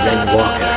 Then Walker.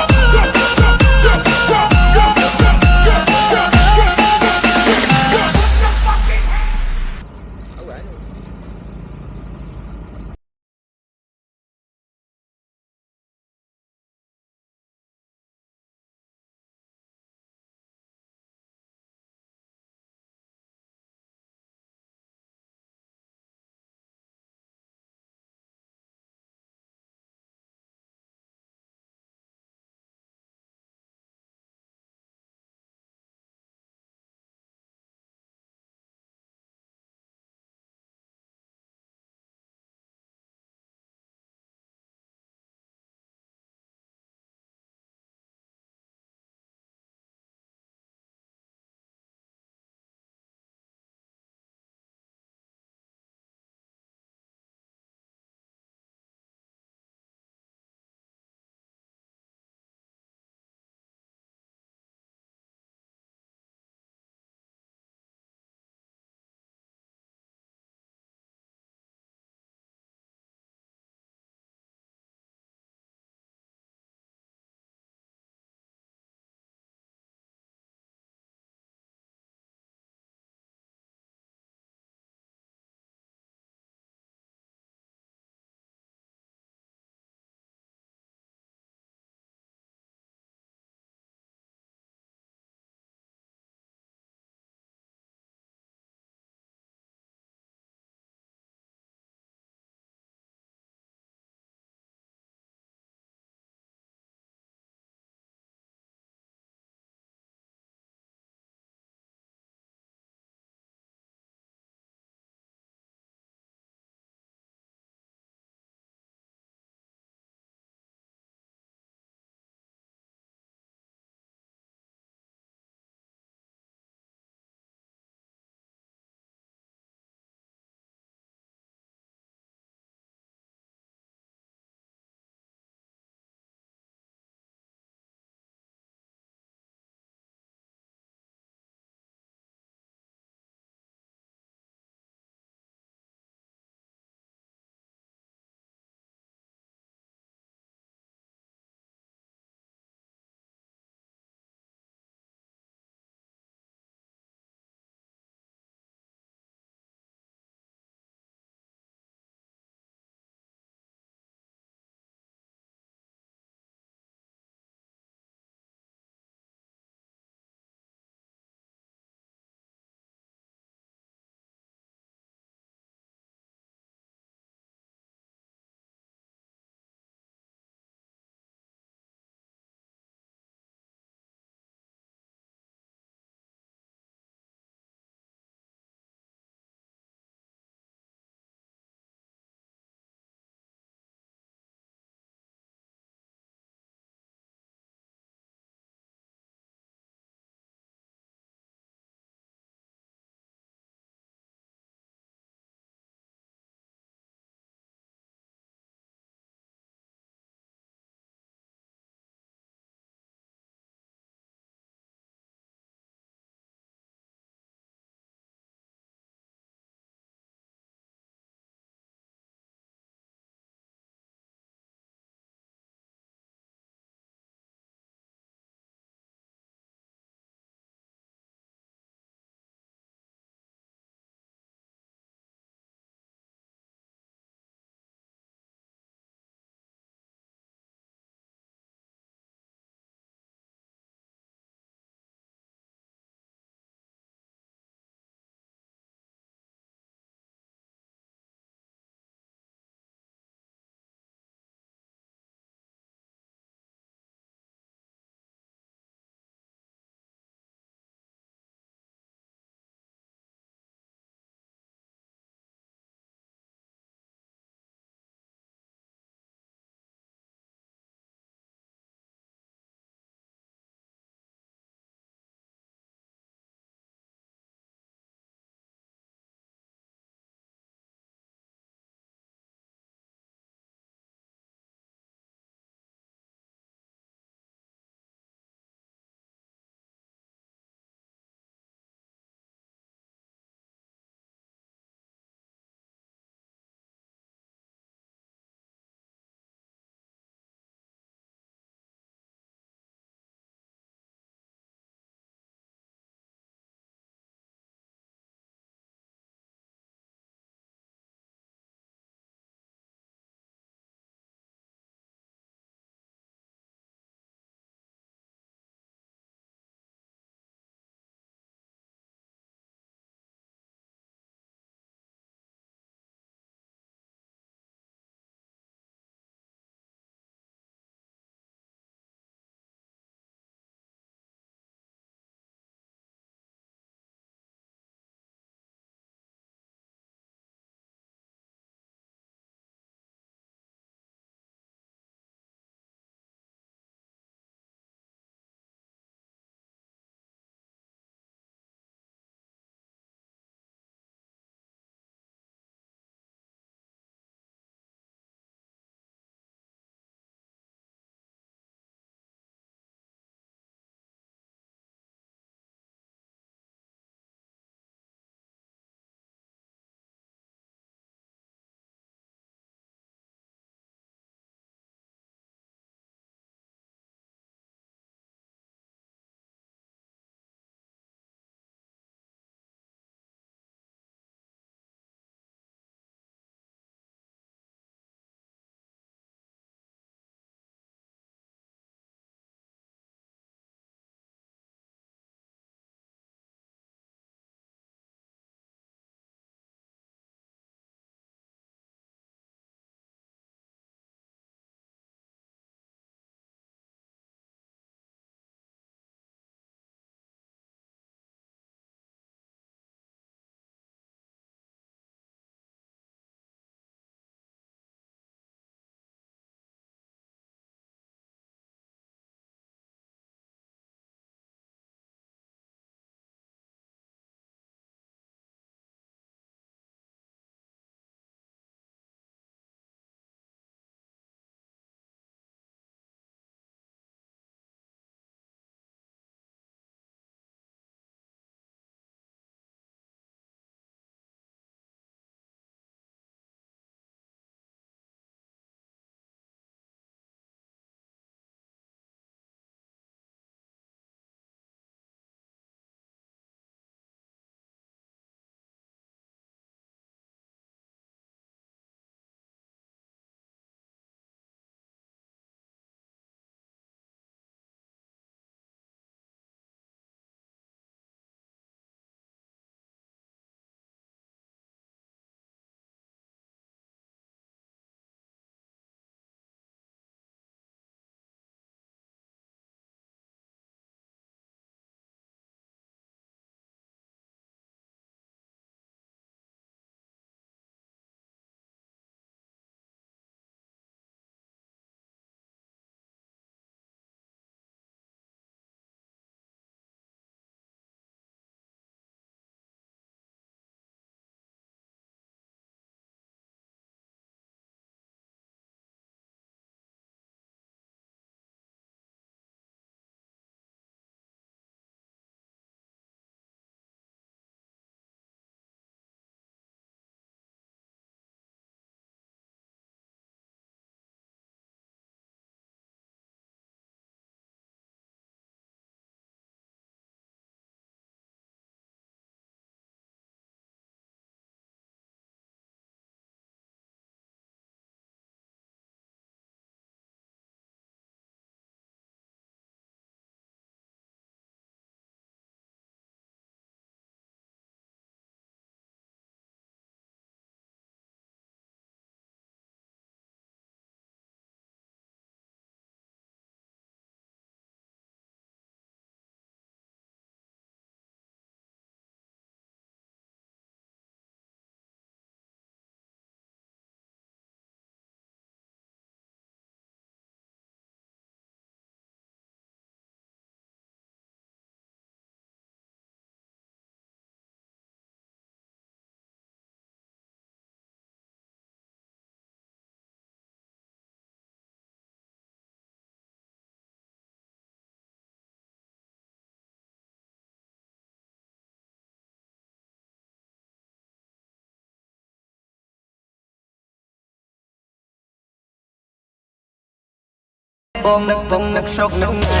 បងនឹកពងនឹកស្រុកនឹកណែ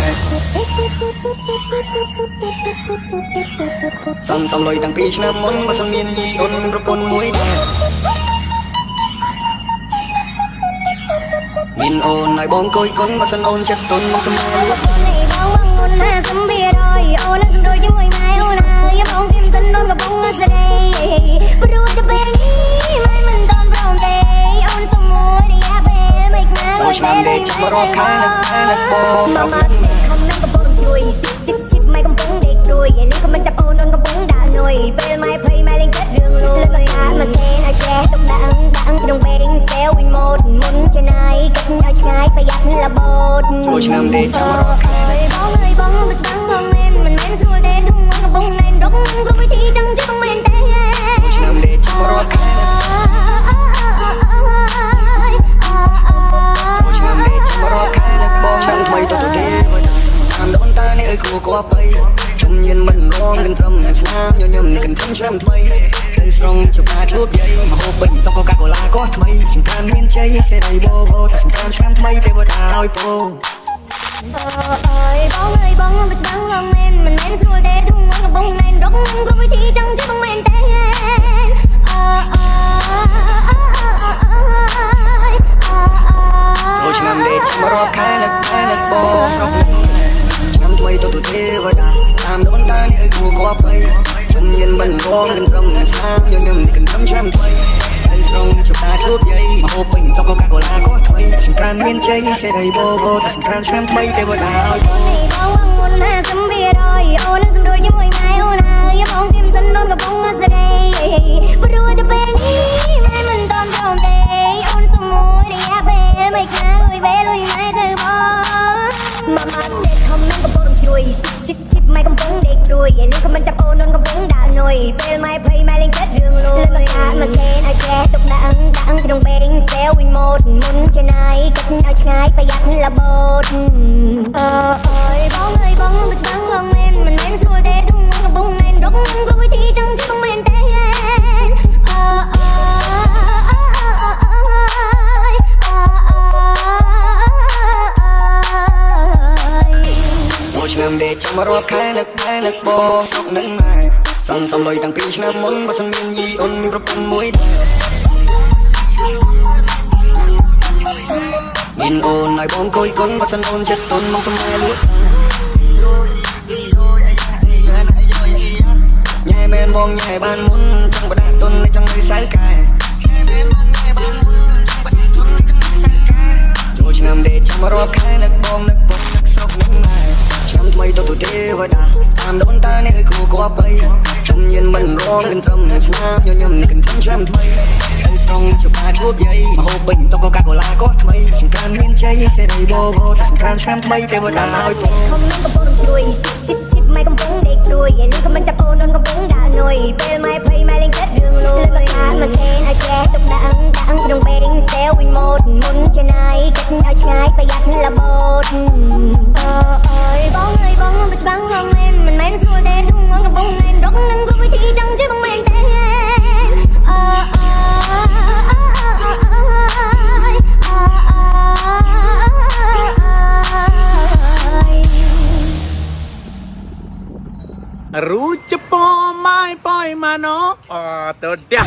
សំលុយតាំងពីឆ្នាំមុនបើសិនមានយីអូនមានប្រពន្ធមួយដែរមានអូនឲ្យបងអង្គុយគុនបើសិនអូនចិត្តទុនមកសម្ដែងលួចបងអូនណាសំវារយអូនសំដូចជាមួយម៉ែអូនហើយបងព្រៀមសិនអូនកំពុងស្រីព្រោះតែពេលនេះម៉ែមិនតន់ព្រមទេអូនសុំមួយរយៈពេលមិនណាអូឆ្នាំដេកចាំរកខែនឹកបងមកមកខំនឹងកំពុងជួយស៊ីបម៉ែកំពុងដេករួយនេះក៏មិនចាប់អូនកំពុងដាក់នុយពេលម៉ែភ័យម៉ែលេងចិត្តរឿងលួយលើកអាមកសេនឲ្យចេះទុកដាក់ក្នុងពេលសែវវិញម៉ូតមុនឆ្នៃគិតឲ្យឆ្ងាយប្រយ័ត្នលបូតអូឆ្នាំដេកចាំរកខែបងអើយបងមិនច្បាំងផងមែនមិនមែនស្រួលទេធំកំពុងណែនរកគ្រប់វិធីចឹងchứ khôngមែនទេអូឆ្នាំដេកចាំរកខែអូឆ្នាំដេកចាំរកខែនឹកបងឆ្នាំថ្មីទៅទេតាមដូនតានេះអើយគួរគួរបីជំនាញមិនរងនឹងត្រឹមស្នាមញញឹមនេះកាន់ឆ្នាំថ្មីត្រូវស្រង់ជបាជួបយាយមកហូបបិញតកកាកូឡាក៏ថ្មីសង្គ្រាមមានជ័យសេរីបបោតែសង្គ្រាមឆ្នាំថ្មីទេវតាឲ្យពងអើយបងអើយបងមិនច្បាំងផងមែនមិនមែនស្រួលទេធំកំពុងណែនរកគ្រប់វិធីចឹងchứ khôngមែនទេអូឆ្នាំដេកចាំរកខែនឹកបងស្រុកឆ្នាំថ្មីទៅទេវតាតាមដូនតានេះអើយគួរគួរបីជំនាញមិនរងនឹងត្រឹមស្នាមញញឹមនេះកាន់ឆ្នាំថ្មីហើយស្រង់ជបាជួបយាយមកហូបបិញតកកាកូឡាក៏ថ្មីសង្គ្រាមមានជ័យសេរីបបោតែសង្គ្រាមឆ្នាំថ្មីទេវតាឲ្យបងអូនណាសំវារយអូនសំដូចជាមួយម៉ែអូនហើយបងព្រៀមសិនអូនកំពុងស្រីព្រោះតែពេលនេះម៉ែមិនតន់ព្រមទេអូនសុំមួយរយៈពេលមិនខ្លាលួយពេលលួយម៉ែទៅបងមកទេខំនឹងកំពុងជួយស៊ីបម៉ែកំពុងដេករួយនេះក៏មិនចាប់អូនកំពុងដាក់នុយពេលម៉ែភ័យម៉ែលេងចិត្តរឿងលួយលើកអាមកសេនឲ្យចេះទុកដាក់ក្នុងពេលសែវវិញម៉ូតមុនឆ្នៃគិតឲ្យឆ្ងាយប្រយ័ត្នលបូតអើយបងអើយបងមិនច្បាំងផងមែនមិនមែនស្រួលទេធំកំពុងណែនរកគ្រប់វិធីចឹងchứ khôngមែនទេអូឆ្នាំដេកចាំរកខែនឹកបងស្រុកនឹងម៉ែសំលុយតាំងពីឆ្នាំមុនបើសិនមានយីអូនមានប្រពន្ធមួយមានអូនឲ្យបងអង្គុយគុនបើសិនអូនចិត្តទុនមកសម្ដែងលួចញ៉ែមែនបងញ៉ែបានមុនចង់បដាក់ទុនចង់នៅសៅកែចូលឆ្នាំដេកចាំរកខែនឹកបងនឹកស្រុកនឹងម៉ែឆ្នាំថ្មីទៅទេវតាតាមដូនតានេះអើយគួរគួរបីជំនាញមិនរងនឹងត្រឹមស្នាមញញឹមនេះកាន់ឆ្នាំថ្មីហើយស្រង់ជបាជួបយាយមកហូបបិញតកកាកូឡាក៏ថ្មីសង្គ្រាមមានជ័យសេរីបបោតែសង្គ្រាមឆ្នាំថ្មីទេវតាឲ្យពងខំនឹងកំពុងជួយស៊ីបម៉ែកំពុងដេករួយនេះក៏មិនចាប់អូនកំពុងដាក់នុយពេលម៉ែភ័យម៉ែលេងចិត្តរឿងលួយលើកអាមកសេនឲ្យចេះទុកដាក់ក្នុងពេលសែវវិញម៉ូតមុនឆ្នៃគិតឲ្យឆ្ងាយប្រយ័ត្នលបូតអើយបងអើយបងមិនច្បាំងផងមែនមិនមែនស្រួលទេធំកំពុងណែនរកនឹងគ្រប់វិធីចឹងchứ khôngមែនទេรู้จะปอไม่ปล่อยมาเนาะตัวเดียว